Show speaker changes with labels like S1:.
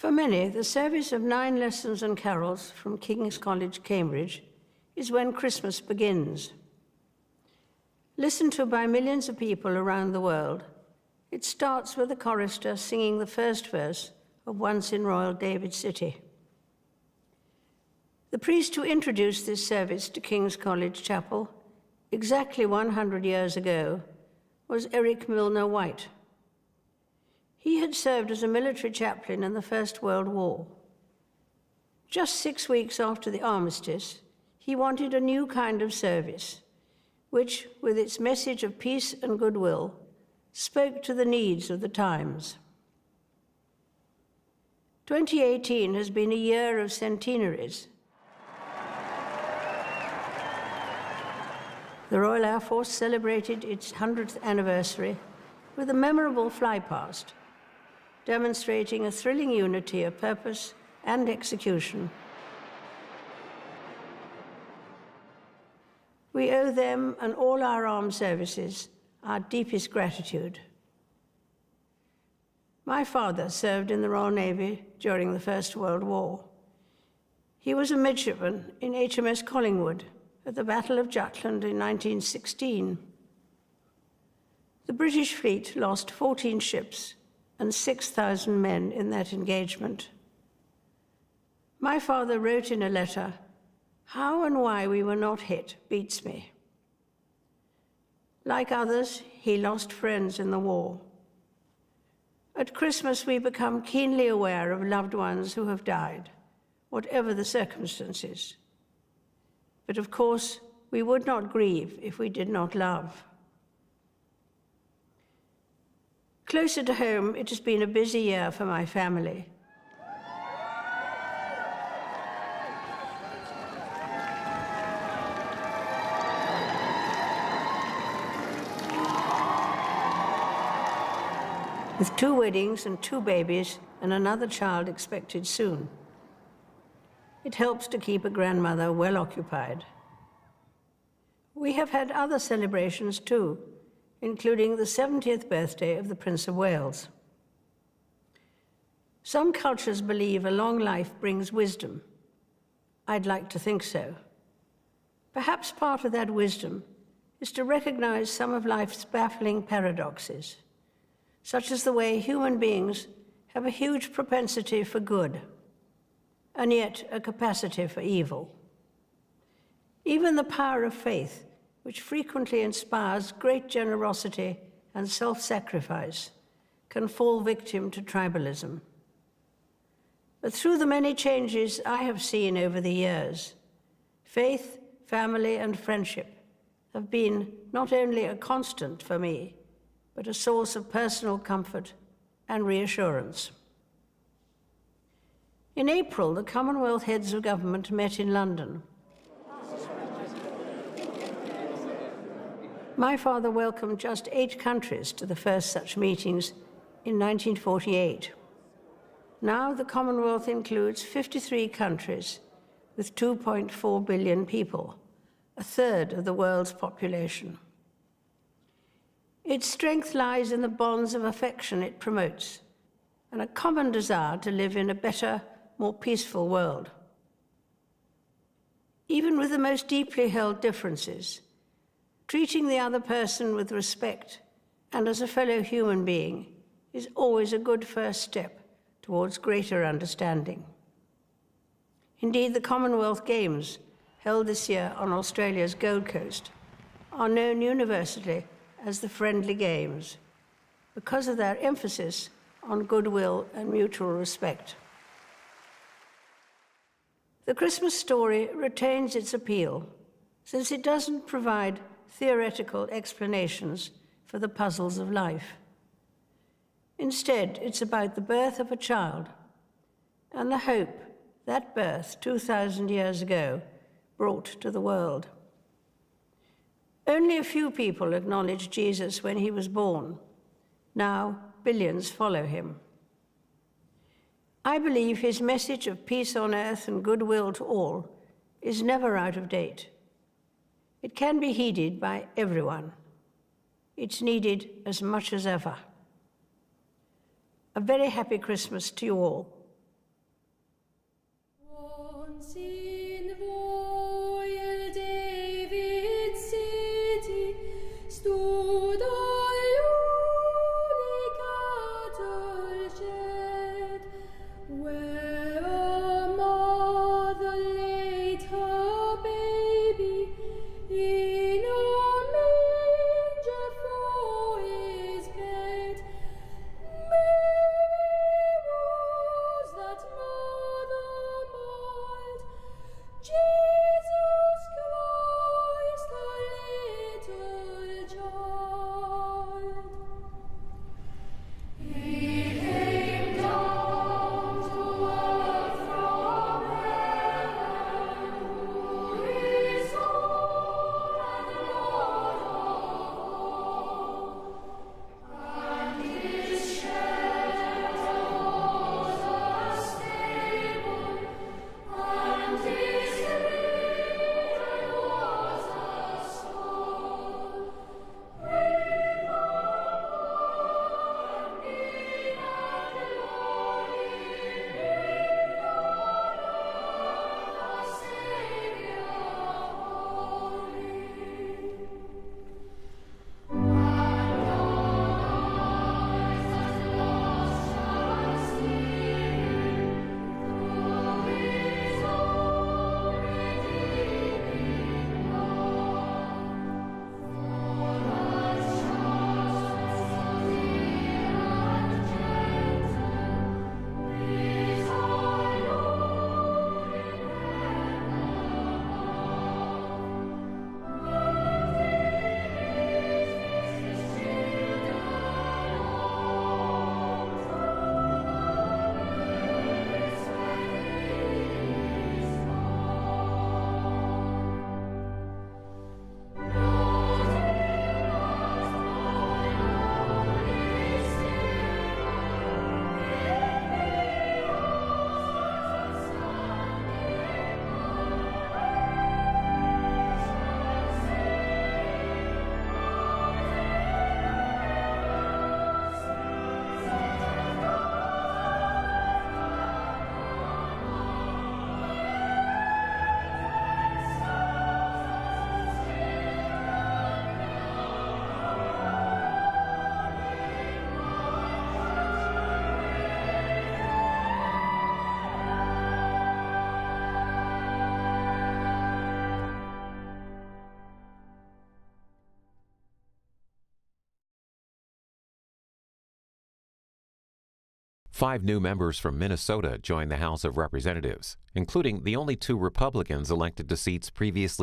S1: For many, the service of 9 lessons and carols from King's College, Cambridge, is when Christmas begins. Listened to by millions of people around the world, it starts with the chorister singing the first verse of Once in Royal David City. The priest who introduced this service to King's College Chapel exactly 100 years ago was Eric Milner White. He had served as a military chaplain in the First World War. Just 6 weeks after the armistice, he wanted a new kind of service, which, with its message of peace and goodwill, spoke to the needs of the times. 2018 has been a year of centenaries. The Royal Air Force celebrated its 100th anniversary with a memorable flypast, demonstrating a thrilling unity of purpose and execution. We owe them and all our armed services our deepest gratitude. My father served in the Royal Navy during the First World War. He was a midshipman in HMS Collingwood at the Battle of Jutland in 1916. The British fleet lost 14 ships and 6,000 men in that engagement. My father wrote in a letter, "How and why we were not hit beats me." Like others, he lost friends in the war. At Christmas, we become keenly aware of loved ones who have died, whatever the circumstances. But of course, we would not grieve if we did not love. Closer to home, it has been a busy year for my family. With 2 weddings and 2 babies and another child expected soon. It helps to keep a grandmother well occupied. We have had other celebrations too, including the 70th birthday of the Prince of Wales. Some cultures believe a long life brings wisdom. I'd like to think so. Perhaps part of that wisdom is to recognize some of life's baffling paradoxes, such as the way human beings have a huge propensity for good, and yet a capacity for evil. Even the power of faith, which frequently inspires great generosity and self-sacrifice, can fall victim to tribalism. But through the many changes I have seen over the years, faith, family, and friendship have been not only a constant for me, but a source of personal comfort and reassurance. In April, the Commonwealth heads of government met in London. My father welcomed just 8 countries to the first such meetings in 1948. Now the Commonwealth includes 53 countries with 2.4 billion people, a third of the world's population. Its strength lies in the bonds of affection it promotes and a common desire to live in a better, more peaceful world. Even with the most deeply held differences, treating the other person with respect and as a fellow human being is always a good first step towards greater understanding. Indeed, the Commonwealth Games, held this year on Australia's Gold Coast, are known universally as the Friendly Games because of their emphasis on goodwill and mutual respect. The Christmas story retains its appeal, since it doesn't provide theoretical explanations for the puzzles of life. Instead, it's about the birth of a child and the hope that birth 2,000 years ago brought to the world. Only a few people acknowledged Jesus when he was born. Now, billions follow him. I believe his message of peace on earth and goodwill to all is never out of date. It can be heeded by everyone. It's needed as much as ever. A very happy Christmas to you all,
S2: in royal David's city stood a lowly cattle shed, where a mother laid her baby in a manger for his bed. Mary was that mother mild, Jesus Christ, her little child. He came down to earth from heaven, who is Lord and Lord of all, and his shelter was a stable, and his cradle was a stall. With power and being and glory, lived on earth the Saviour holy. And eyes that lost shall see through his own redeeming love. For as justice, dear and gentle, is our Lord in heaven
S3: Five new members from Minnesota joined the House of Representatives, including the only two Republicans elected to seats previously